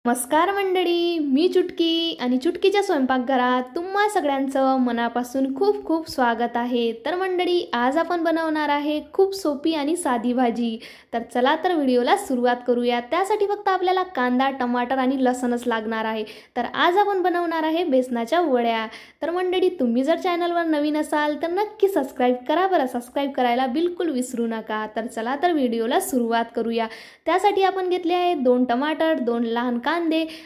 नमस्कार मंडळी, मी चुटकी आणि चुटकीच्या स्वयंपाकघरात तुम्हा सगळ्यांचं मनापासून खूप खूप स्वागत आहे। तर मंडळी, आज आपण बनवणार आहे खूप सोपी आणि साधी भाजी। तर चला तर व्हिडिओला सुरुवात करूया। त्यासाठी फक्त आपल्याला कांदा, टमाटर आणि लसूणच लागणार आहे। तर आज आपण बनवणार आहे बेसनाच्या वड्या। तर मंडळी, तुम्ही जर चॅनलवर नवीन असाल तर नक्की सबस्क्राइब करा बरं, सबस्क्राइब करायला बिलकुल विसरू नका। तर चला तर व्हिडिओला सुरुवात करूया। त्यासाठी आपण घेतले आहे 2 टमाटर, 2 लहान कांदे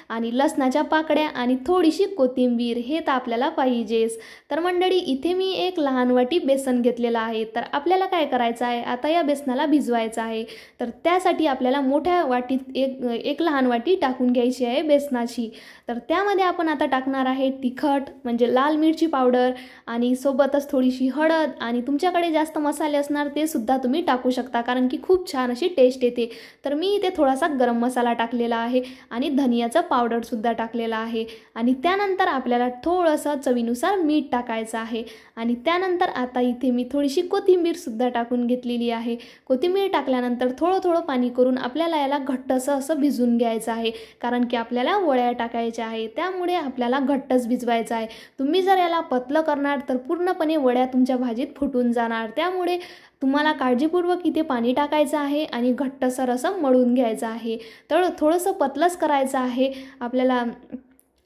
आणि लसणाच्या पाकळ्या आणि थोडीशी कोथिंबीर, हे तर आपल्याला पाहिजेच। तर मंडळी, इथे मी एक लहान वाटी बेसन घेतलेला आहे। तर आपल्याला काय करायचं आहे, आता या बेसनाला भिजवायचं आहे। तर त्यासाठी आपल्याला मोठ्या वाटीत एक लहान वाटी टाकून घ्यायची आहे बेसनाची। तर त्यामध्ये आपण आता टाकणार आहे तिखट म्हणजे लाल मिरची पावडर आणि सोबतच थोडीशी हळद, आणि तुमच्याकडे जास्त मसाले असणार ते सुद्धा तुम्ही टाकू शकता, कारण की खूप छान अशी टेस्ट येते। तर मी इथे थोडासा गरम मसाला टाकलेला आहे आणि धनियाचा पावडर सुद्धा टाकलेला आहे। आणि त्यानंतर आपल्याला थोडंसं चवीनुसार मीठ टाकायचं आहे। आणि त्यानंतर आता इथे मी थोडीशी कोथिंबीर सुद्धा टाकून घेतलेली आहे। कोथिंबीर टाकल्यानंतर थोडं पाणी करून आपल्याला याला घट्टसं असं भिजून घ्यायचं आहे, कारण की आपल्याला वड्या टाकायच्या आहे, त्यामुळे आपल्याला घट्टच भिजवायचं आहे। तुम्ही जर याला पतलं करणार तर पूर्णपणे वड्या तुमच्या भाजीत फुटून जाणार, त्यामुळे तुम्हाला काळजीपूर्वक इथे पाणी टाकायचं आहे आणि घट्टसर असं मळून घ्यायचं आहे। तर थोडंसं पतलंच करायचं आहे आपल्याला,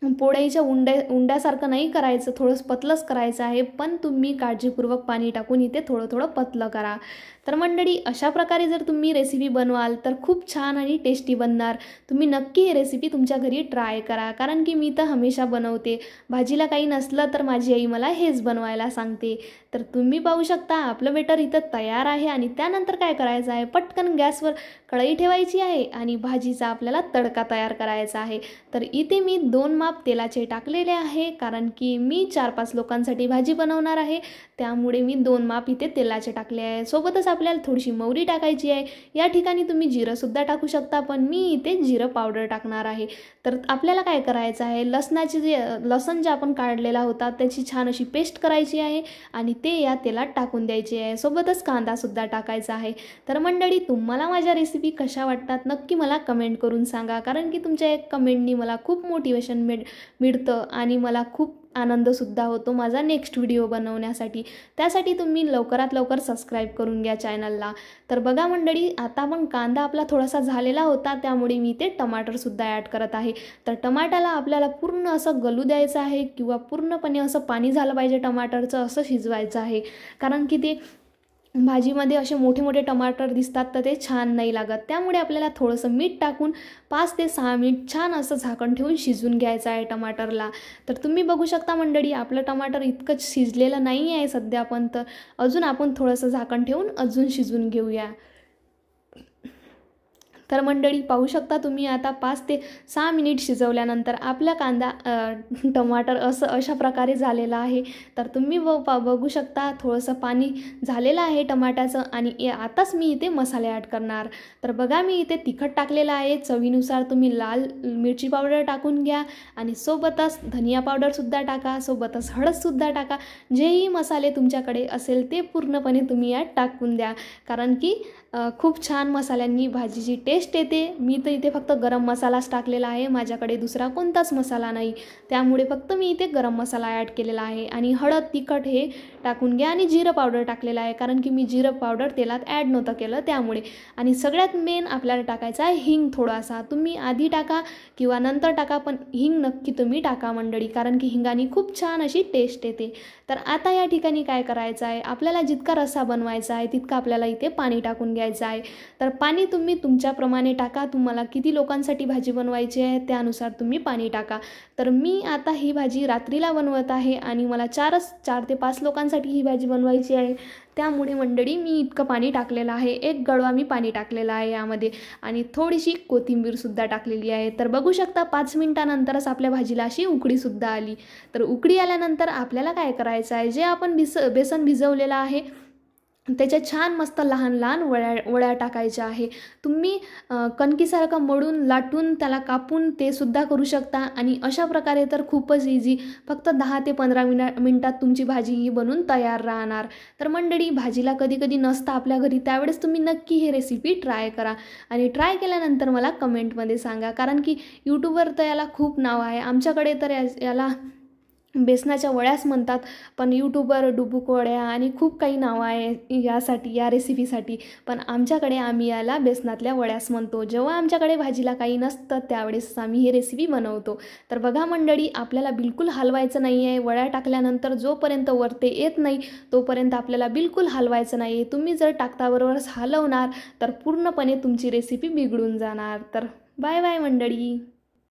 पोळ्याच्या उंड्यासारखं नाही करायचं, थोडंसं पतलंच करायचं आहे। पण तुम्ही काळजीपूर्वक पाणी टाकून इथे थोडं पतलं करा। तर मंडळी, अशा प्रकारे जर तुम्ही रेसिपी बनवाल तर खूप छान आणि टेस्टी बनणार। तुम्ही नक्की ही रेसिपी तुमच्या घरी ट्राय करा, कारण की मी तर हमेशा बनवते। भाजीला काही नसलं तर माझी आई मला हेच बनवायला सांगते। तर तुम्ही पाहू शकता आपलं बेटर इथं तयार आहे। आणि त्यानंतर काय करायचं आहे, पटकन गॅसवर कढई ठेवायची आहे आणि भाजीचा आपल्याला तडका तयार करायचा आहे। तर इथे मी 2 माप तेलाचे टाकलेले आहे, कारण की मी 4-5 लोकांसाठी भाजी बनवणार आहे, त्यामुळे मी 2 माप इथे तेलाचे टाकले आहे। सोबतच आपल्याला थोडीशी मोहरी टाकायची आहे। या ठिकाणी तुम्ही जिरंसुद्धा टाकू शकता, पण मी इथे जिरं पावडर टाकणार आहे। तर आपल्याला काय करायचं आहे, लसण जे आपण काढलेला होता त्याची छान अशी पेस्ट करायची आहे आणि ते या तेलात टाकून द्यायचे आहे। सोबतच कांदासुद्धा टाकायचा आहे। तर मंडळी, तुम्हाला माझ्या रेसिपी कशा वाटतात नक्की मला कमेंट करून सांगा, कारण की तुमच्या एक कमेंटनी मला खूप मोटिवेशन मिळतं आणि मला खूप आनंदसुद्धा होतो माझा नेक्स्ट व्हिडिओ बनवण्यासाठी। त्यासाठी तुम्ही लवकरात लवकर सबस्क्राईब करून घ्या चॅनलला। तर बघा मंडळी, आता पण कांदा आपला थोडासा झालेला होता, त्यामुळे मी ते टमाटरसुद्धा ॲड करत आहे। तर टमाटाला आपल्याला पूर्ण असं गलू द्यायचं आहे, किंवा पूर्णपणे असं पाणी झालं पाहिजे टमाटरचं, असं शिजवायचं आहे, कारण की ते भाजीमध्ये असे मोठे टमाटर दिसतात तर ते छान नाही लागत। त्यामुळे आपल्याला थोडंसं मीठ टाकून 5 ते 6 मिनिट छान असं झाकण ठेवून शिजून घ्यायचं आहे टमाटरला। तर तुम्ही बघू शकता मंडळी, आपलं टमाटर इतकं शिजलेलं नाही आहे सध्या, पण तर अजून आपण थोडंसं झाकण ठेवून अजून शिजून घेऊया। तर मंडळी, पाहू शकता तुम्ही आता 5 ते 6 मिनिट शिजवल्यानंतर आपला कांदा टमाटर अशा प्रकारे झालेला आहे। तर तुम्ही बघू शकता थोडंसं पाणी झालेलं आहे टमाट्याचं, आणि आताच मी इथे मसाले ॲड करणार। तर बघा, मी इथे तिखट टाकलेलं आहे, चवीनुसार तुम्ही लाल मिरची पावडर टाकून घ्या आणि सोबतच धनिया पावडरसुद्धा टाका, सोबतच हळदसुद्धा टाका। जेही मसाले तुमच्याकडे असेल ते पूर्णपणे तुम्ही यात टाकून द्या, कारण की खूप छान मसाल्यांनी भाजीची टेस्ट येते। मी तर इथे फक्त गरम मसालाच टाकलेला आहे, माझ्याकडे दुसरा कोणताच मसाला नाही, त्यामुळे फक्त मी इथे गरम मसाला ॲड केलेला आहे। आणि हळद, तिखट हे टाकून घ्या, आणि जिरं पावडर टाकलेलं आहे, कारण की मी जिरं पावडर तेलात ॲड नव्हतं केलं त्यामुळे। आणि सगळ्यात मेन आपल्याला टाकायचा आहे हिंग थोडासा, तुम्ही आधी टाका किंवा नंतर टाका, पण हिंग नक्की तुम्ही टाका मंडळी, कारण की हिंगाने खूप छान अशी टेस्ट येते। तर आता या ठिकाणी काय करायचं आहे, आपल्याला जितका रस्सा बनवायचा आहे तितका आपल्याला इथे पाणी टाकून घ्यायचं आहे। तर पाणी तुम्ही तुमच्याप्रमाणे टाका, तुम्हाला किती लोकांसाठी भाजी बनवायची आहे त्यानुसार तुम्ही पाणी टाका। तर मी आता ही भाजी रात्रीला बनवत आहे आणि मला 4 ते 5 लोकांसाठी ही भाजी बनवायची आहे, त्यामुळे मंडळी मी इतकं पाणी टाकलेलं आहे। 1 गडवा मी पाणी टाकलेलं आहे यामध्ये, आणि थोडीशी कोथिंबीरसुद्धा टाकलेली आहे। तर बघू शकता 5 मिनिटानंतरच आपल्या भाजीला अशी उकळीसुद्धा आली। तर उकळी आल्यानंतर आपल्याला काय करायचं आहे, जे आपण बेसन भिजवलेलं आहे त्याच्या छान मस्त लहान लहान वड्या टाकायच्या आहे. तुम्ही कणकीसारखं मळून लाटून त्याला कापून ते सुद्धा करू शकता. आणि अशा प्रकारे तर खूपच इझी, फक्त 10 ते 15 मिनटात तुमची भाजी ही बनून तयार राहणार. तर मंडळी, भाजीला कधी कधी नसतं आपल्या घरी, त्यावेळेस तुम्ही नक्की ही रेसिपी ट्राय करा. आणि ट्राय केल्यानंतर मला कमेंटमध्ये सांगा, कारण की यूट्यूबवर तर याला खूप नाव आहे. आमच्याकडे तर याला बेसनाच्या वड्याच म्हणतात, पण यूट्यूबवर डुबुक वड्या आणि खूप काही नावं आहे यासाठी, या रेसिपीसाठी. पण आम्ही याला बेसनातल्या वड्याच म्हणतो. जेव्हा आमच्याकडे भाजीला काही नसतं त्यावेळेस आम्ही ही रेसिपी बनवतो. तर बघा मंडळी, आपल्याला बिलकुल हलवायचं नाही आहे. वड्या टाकल्यानंतर जोपर्यंत वरते येत नाही तोपर्यंत आपल्याला बिलकुल हलवायचं नाही आहे. तुम्ही जर टाकताबरोबरच हलवणार तर पूर्णपणे तुमची रेसिपी बिघडून जाणार. तर बाय बाय मंडळी.